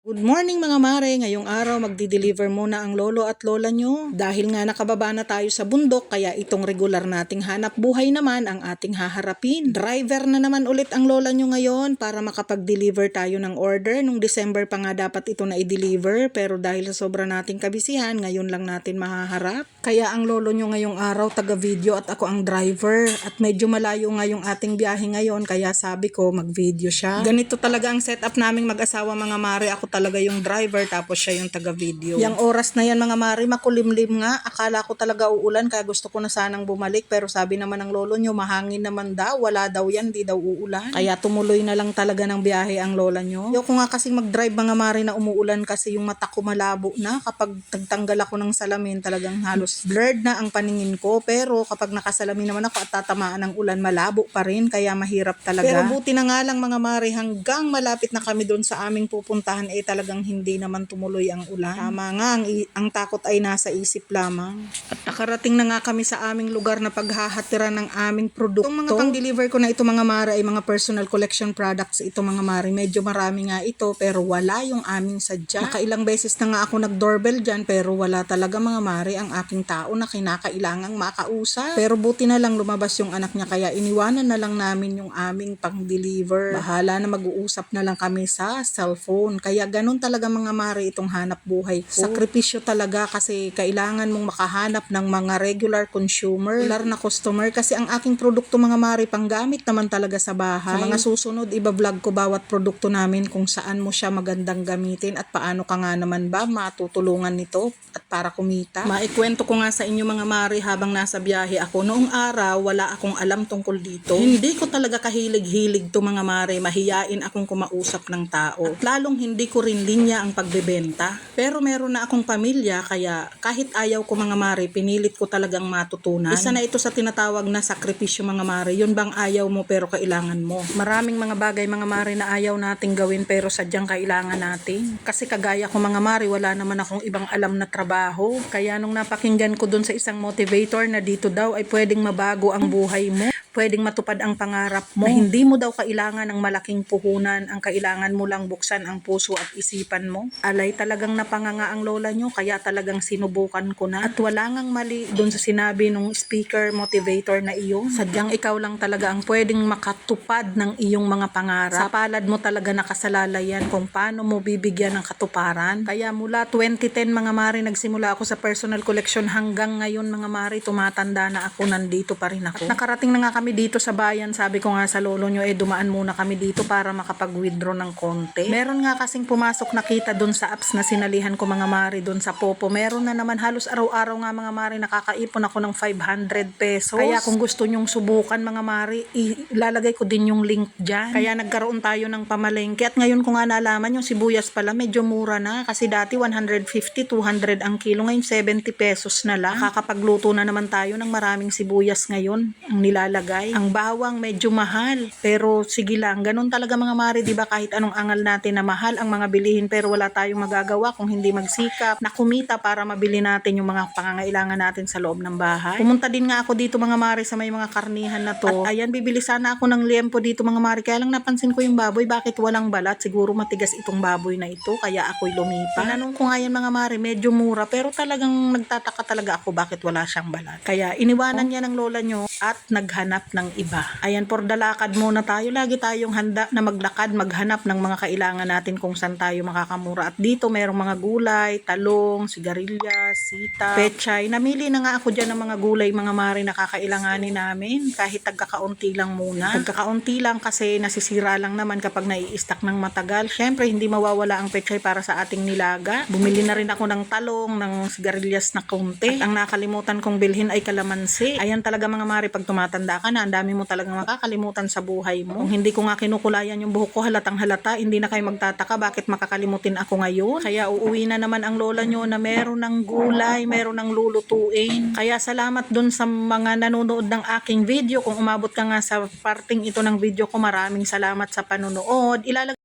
Good morning mga mare, ngayong araw magdi-deliver muna ang lolo at lola nyo. Dahil nga nakababa na tayo sa bundok, kaya itong regular nating hanap buhay naman ang ating haharapin. Driver na naman ulit ang lola nyo ngayon para makapag-deliver tayo ng order. Nung December pa nga dapat ito na i-deliver, pero dahil sa sobra nating kabisihan, ngayon lang natin mahaharap. Kaya ang lolo nyo ngayong araw taga-video at ako ang driver. At medyo malayo nga yung ating biyahe ngayon, kaya sabi ko mag-video siya. Ganito talaga ang setup naming mag-asawa mga mare. Ako talaga yung driver tapos siya yung taga-video. Yang oras na yan mga mari, makulimlim nga. Akala ko talaga uulan kaya gusto ko na sanang bumalik, pero sabi naman ng lolo nyo mahangin naman daw, wala daw yan, di daw uulan. Kaya tumuloy na lang talaga ng biyahe ang lola nyo. Ayoko nga kasing mag-drive mga mari na umuulan kasi yung mata ko malabo na. Kapag tagtanggal ako ng salamin talagang halos blurred na ang paningin ko, pero kapag nakasalamin naman ako at tatamaan ng ulan, malabo pa rin, kaya mahirap talaga. Pero buti na nga lang mga mari, hanggang malapit na kami doon sa aming pupuntahan talagang hindi naman tumuloy ang ulan. Tama nga, ang takot ay nasa isip lamang. At nakarating na nga kami sa aming lugar na paghahatiran ng aming produkto. Itong mga pang-deliver ko na ito mga mare ay mga personal collection products ito mga mare. Medyo marami nga ito pero wala yung aming sadya. Nakailang beses na nga ako nag-doorbell dyan pero wala talaga mga mare ang aking tao na kinakailangang makausap. Pero buti na lang lumabas yung anak niya kaya iniwanan na lang namin yung aming pang-deliver. Bahala na mag-uusap na lang kami sa cellphone. Kaya ganun talaga mga mare itong hanap buhay ko. Sakripisyo talaga kasi kailangan mong makahanap ng mga regular consumer, regular na customer kasi ang aking produkto mga mare panggamit naman talaga sa bahay. Sa mga susunod iba-vlog ko bawat produkto namin kung saan mo siya magandang gamitin at paano ka nga naman ba matutulungan nito at para kumita. Maikwento ko nga sa inyo mga mare habang nasa biyahe ako. Noong araw wala akong alam tungkol dito. Hindi ko talaga kahilig-hilig to mga mare. Mahiyain akong kumausap ng tao. At lalong hindi ko rin linya ang pagbebenta. Pero meron na akong pamilya kaya kahit ayaw ko mga mare, pinilit ko talagang matutunan. Isa na ito sa tinatawag na sakripisyo mga mare. Yun bang ayaw mo pero kailangan mo. Maraming mga bagay mga mare na ayaw nating gawin pero sadyang kailangan natin. Kasi kagaya ko mga mare, wala naman akong ibang alam na trabaho. Kaya nung napakinggan ko dun sa isang motivator na dito daw ay pwedeng mabago ang buhay mo. Pwedeng matupad ang pangarap mo. Na hindi mo daw kailangan ng malaking puhunan. Ang kailangan mo lang buksan ang puso at isipan mo. Alay talagang napanganga ang lola nyo kaya talagang sinubukan ko na. At wala ngang mali dun sa sinabi nung speaker motivator na iyon. Sadyang ikaw lang talaga ang pwedeng makatupad ng iyong mga pangarap. Sa palad mo talaga nakasalalay yan kung paano mo bibigyan ng katuparan. Kaya mula 2010 mga mari nagsimula ako sa personal collection hanggang ngayon mga mari tumatanda na ako, nandito pa rin ako. At nakarating na nga kami dito sa bayan, sabi ko nga sa lolo nyo dumaan muna kami dito para makapag-withdraw ng konti. Meron nga kasing pumasok na kita dun sa apps na sinalihan ko mga mari dun sa Popo. Meron na naman halos araw-araw nga mga mari nakakaipon ako ng 500 pesos. Kaya kung gusto nyong subukan mga mari, ilalagay ko din yung link dyan. Kaya nagkaroon tayo ng pamalengke at ngayon ko nga nalaman yung sibuyas pala medyo mura na kasi dati 150, 200 ang kilo, ngayon 70 pesos na lang. Nakakapagluto na naman tayo ng maraming sibuyas ngayon ang nilalagay. Ang bawang medyo mahal pero sige lang, ganun talaga mga mari, di ba? Kahit anong angal natin na mahal ang mga bilihin pero wala tayong magagawa kung hindi magsikap na kumita para mabili natin yung mga pangangailangan natin sa loob ng bahay. Pumunta din nga ako dito mga mari sa may mga karnihan na to. At ayan, bibili sana ako ng liempo dito mga mari, kaya lang napansin ko yung baboy bakit walang balat. Siguro matigas itong baboy na ito kaya ako'y lumipa. Tinanong ko nga yan mga mari, medyo mura pero talagang nagtataka talaga ako bakit wala siyang balat. Kaya iniwanan niya ng lola nyo at naghanap ng iba. Ayan, for dalakad muna tayo. Lagi tayong handa na maglakad, maghanap ng mga kailangan natin kung saan tayo makakamura. At dito merong mga gulay, talong, sigarilyas, sita, pechay. Namili na nga ako dyan ng mga gulay mga mari na kakailanganin namin. Kahit tagkakaunti lang muna. Tagkakaunti lang kasi nasisira lang naman kapag nai-stack ng matagal. Syempre, hindi mawawala ang pechay para sa ating nilaga. Bumili na rin ako ng talong, ng sigarilyas na kaunti. At ang nakalimutan kong bilhin ay kalamansi. Ayan talaga mga mari, pag tumatanda ka na, ang dami mo talagang makakalimutan sa buhay mo. Kung hindi ko nga kinukulayan yung buhok ko, halatang halata, hindi na kayo magtataka bakit makakalimutin ako ngayon. Kaya uuwi na naman ang lola nyo na meron ng gulay, meron ng lulutuin. Kaya salamat dun sa mga nanonood ng aking video. Kung umabot ka nga sa parting ito ng video ko, maraming salamat sa panonood.